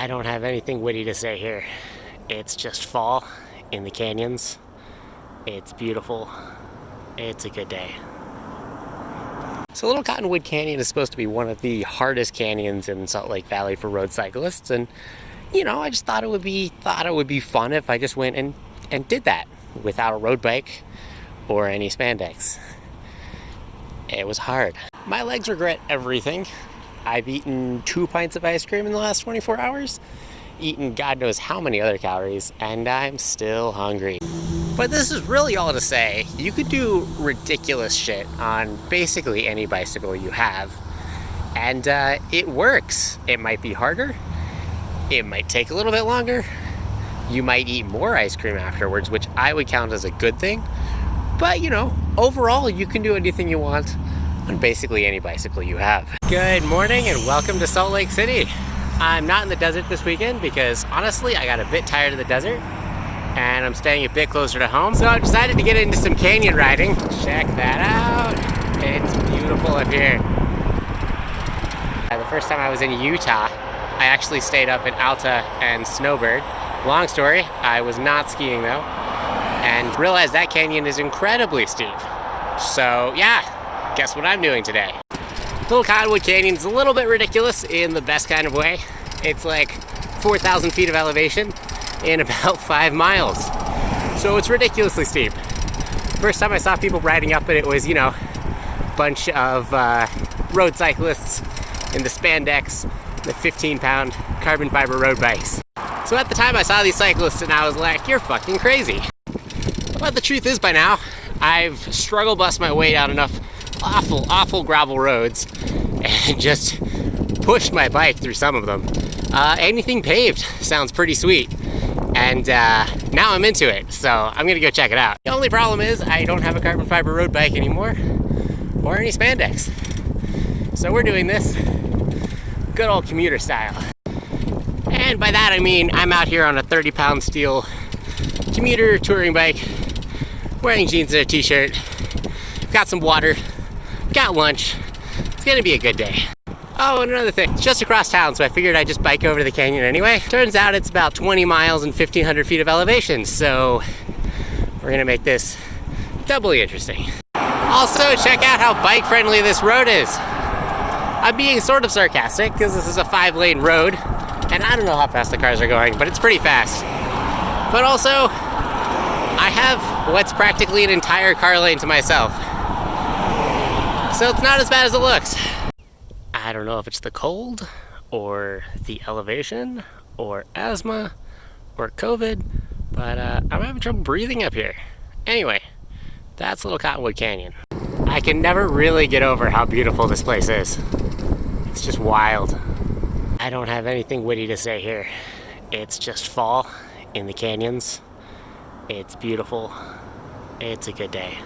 I don't have anything witty to say here. It's just fall in the canyons. It's beautiful. It's a good day. So Little Cottonwood Canyon is supposed to be one of the hardest canyons in Salt Lake Valley for road cyclists, and I just thought it would be fun if I just went and did that without a road bike or any spandex. It was hard. My legs regret everything. I've eaten 2 pints of ice cream in the last 24 hours, eaten God knows how many other calories, and I'm still hungry. But this is really all to say, you could do ridiculous shit on basically any bicycle you have, and it works. It might be harder, it might take a little bit longer, you might eat more ice cream afterwards, which I would count as a good thing, but overall you can do anything you want on basically any bicycle you have. Good morning and welcome to Salt Lake City. I'm not in the desert this weekend because honestly I got a bit tired of the desert and I'm staying a bit closer to home. So I decided to get into some canyon riding. Check that out. It's beautiful up here. The first time I was in Utah, I actually stayed up in Alta and Snowbird. Long story, I was not skiing though, and realized that canyon is incredibly steep. So yeah, guess what I'm doing today? Little Cottonwood Canyon is a little bit ridiculous in the best kind of way. It's like 4,000 feet of elevation in about 5 miles. So it's ridiculously steep. First time I saw people riding up it was, a bunch of road cyclists in the spandex, the 15-pound carbon fiber road bikes. So at the time I saw these cyclists and I was like, you're fucking crazy. But the truth is by now, I've struggle bust my way down enough awful gravel roads and just pushed my bike through some of them. Anything paved sounds pretty sweet. And now I'm into it, so I'm gonna go check it out. The only problem is I don't have a carbon fiber road bike anymore or any spandex. So we're doing this good old commuter style. And by that I mean I'm out here on a 30-pound steel commuter touring bike, wearing jeans and a t-shirt, got some water, got lunch. It's gonna be a good day. Oh, and another thing, it's just across town, so I figured I'd just bike over to the canyon anyway. Turns out it's about 20 miles and 1,500 feet of elevation, so we're gonna make this doubly interesting. Also, check out how bike-friendly this road is. I'm being sort of sarcastic, because this is a 5-lane road, and I don't know how fast the cars are going, but it's pretty fast. But also, I have what's practically an entire car lane to myself. So it's not as bad as it looks. I don't know if it's the cold, or the elevation, or asthma, or COVID, but I'm having trouble breathing up here. Anyway, that's Little Cottonwood Canyon. I can never really get over how beautiful this place is. It's just wild. I don't have anything witty to say here. It's just fall in the canyons. It's beautiful. It's a good day.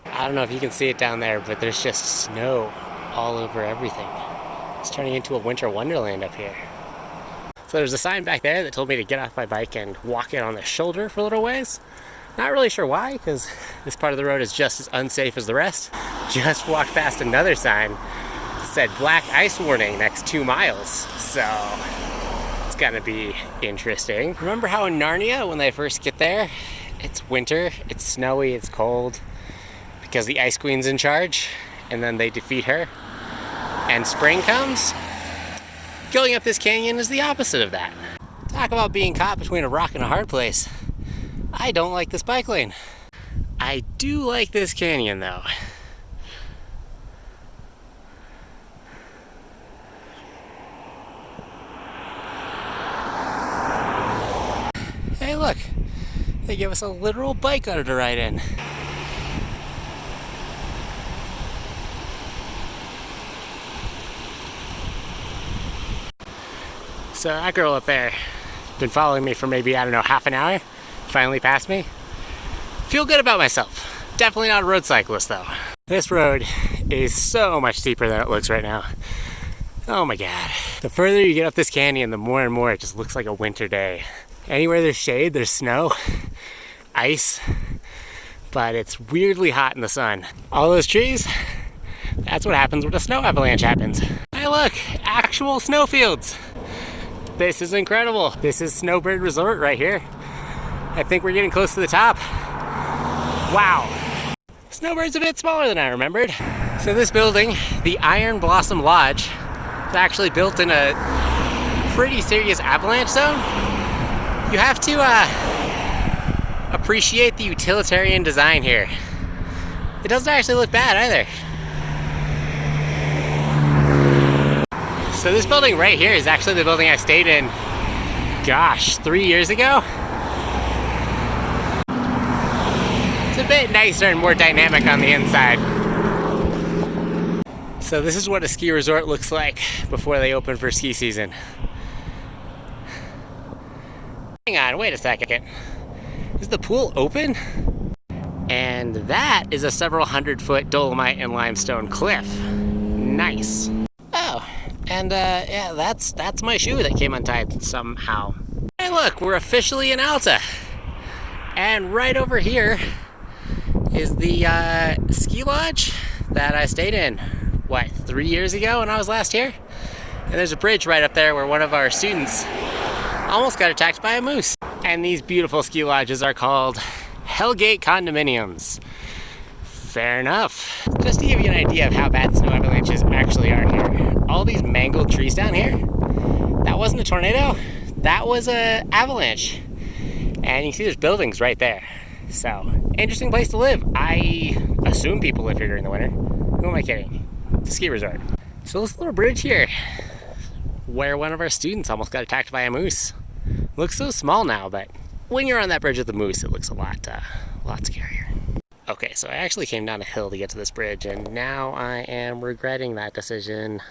I don't know if you can see it down there, but there's just snow all over everything. It's turning into a winter wonderland up here. So there's a sign back there that told me to get off my bike and walk it on the shoulder for a little ways. Not really sure why, because this part of the road is just as unsafe as the rest. Just walked past another sign that said black ice warning next 2 miles. So it's gonna be interesting. Remember how in Narnia, when they first get there, it's winter, it's snowy, it's cold, because the Ice Queen's in charge, and then they defeat her, and spring comes? Going up this canyon is the opposite of that. Talk about being caught between a rock and a hard place. I don't like this bike lane. I do like this canyon though. Hey look, they give us a literal bike on it to ride in. So that girl up there, been following me for maybe, I don't know, half an hour, finally passed me. Feel good about myself. Definitely not a road cyclist though. This road is so much steeper than it looks right now. Oh my God. The further you get up this canyon, the more and more it just looks like a winter day. Anywhere there's shade, there's snow, ice, but it's weirdly hot in the sun. All those trees, That's what happens when a snow avalanche happens. Hey look, actual snowfields. This is incredible. This is Snowbird Resort right here. I think we're getting close to the top. Wow. Snowbird's a bit smaller than I remembered. So this building, the Iron Blossom Lodge, is actually built in a pretty serious avalanche zone. You have to appreciate the utilitarian design here. It doesn't actually look bad either. So this building right here is actually the building I stayed in, gosh, 3 years ago. It's a bit nicer and more dynamic on the inside. So this is what a ski resort looks like before they open for ski season. Hang on, wait a second. Is the pool open? And that is a several 100-foot dolomite and limestone cliff. Nice. Oh, and yeah, that's my shoe that came untied somehow. Hey look, we're officially in Alta. And right over here is the ski lodge that I stayed in, what, 3 years ago when I was last here? And there's a bridge right up there where one of our students almost got attacked by a moose. And these beautiful ski lodges are called Hellgate condominiums. Fair enough. Just to give you an idea of how bad snow avalanches actually are here. All these mangled trees down here, that wasn't a tornado, that was an avalanche. And you see there's buildings right there. So, interesting place to live. I assume people live here during the winter. Who am I kidding? It's a ski resort. So this little bridge here, where one of our students almost got attacked by a moose. Looks so small now, but when you're on that bridge with the moose, it looks a lot scarier. Okay, so I actually came down a hill to get to this bridge, and now I am regretting that decision.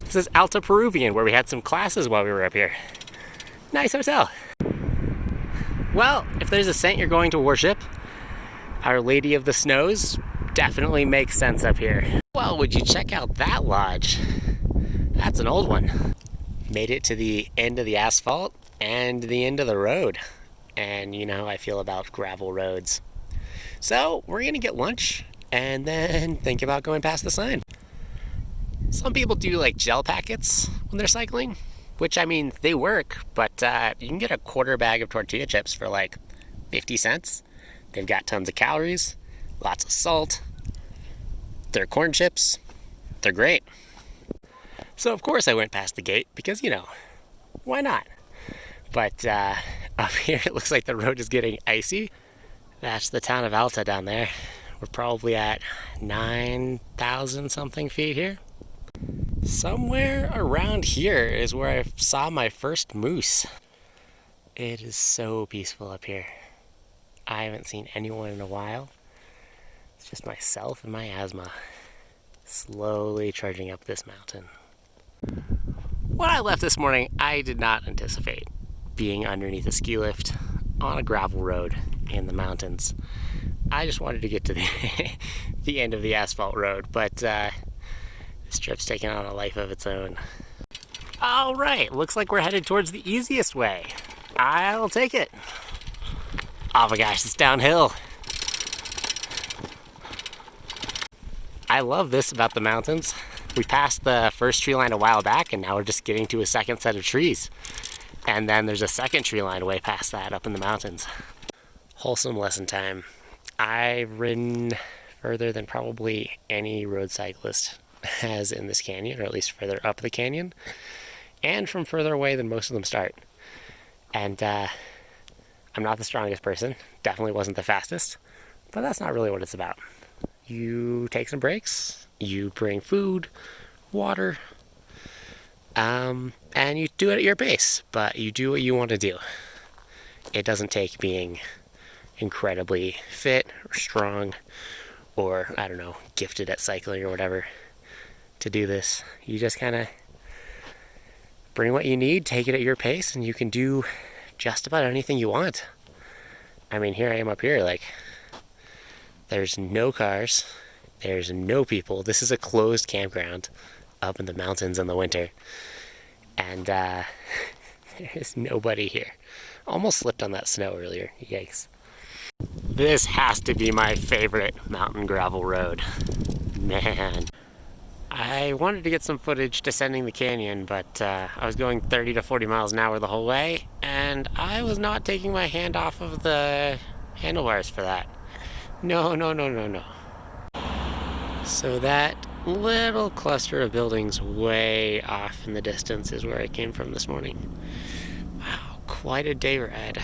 This is Alta Peruvian, where we had some classes while we were up here. Nice hotel. Well, if there's a saint you're going to worship, Our Lady of the Snows definitely makes sense up here. Well, would you check out that lodge? That's an old one. Made it to the end of the asphalt and the end of the road. And you know how I feel about gravel roads. So we're gonna get lunch and then think about going past the sign. Some people do like gel packets when they're cycling, which I mean, they work, but you can get a quarter bag of tortilla chips for like 50 cents. They've got tons of calories, lots of salt. They're corn chips. They're great. So of course I went past the gate because, you know, why not? But up here it looks like the road is getting icy. That's the town of Alta down there. We're probably at 9,000 something feet here. Somewhere around here is where I saw my first moose. It is so peaceful up here. I haven't seen anyone in a while. It's just myself and my asthma slowly trudging up this mountain. When I left this morning, I did not anticipate being underneath a ski lift on a gravel road in the mountains. I just wanted to get to the end of the asphalt road, but this trip's taken on a life of its own. All right, looks like we're headed towards the easiest way. I'll take it. Oh my gosh, it's downhill. I love this about the mountains. We passed the first tree line a while back and now we're just getting to a second set of trees. And then there's a second tree line way past that up in the mountains. Wholesome lesson time. I've ridden further than probably any road cyclist has in this canyon, or at least further up the canyon, and from further away than most of them start. And I'm not the strongest person, definitely wasn't the fastest, but that's not really what it's about. You take some breaks, you bring food, water, and you do it at your pace, but you do what you want to do. It doesn't take being incredibly fit or strong or, I don't know, gifted at cycling or whatever to do this. You just kind of bring what you need, take it at your pace, and you can do just about anything you want. I mean, here I am up here, like, there's no cars, there's no people. This is a closed campground up in the mountains in the winter. And there's nobody here. Almost slipped on that snow earlier, yikes. This has to be my favorite mountain gravel road. Man, I wanted to get some footage descending the canyon, but I was going 30 to 40 miles an hour the whole way, and I was not taking my hand off of the handlebars for that. No, no, no, no, no. So that little cluster of buildings way off in the distance is where I came from this morning. Wow, quite a day we're at.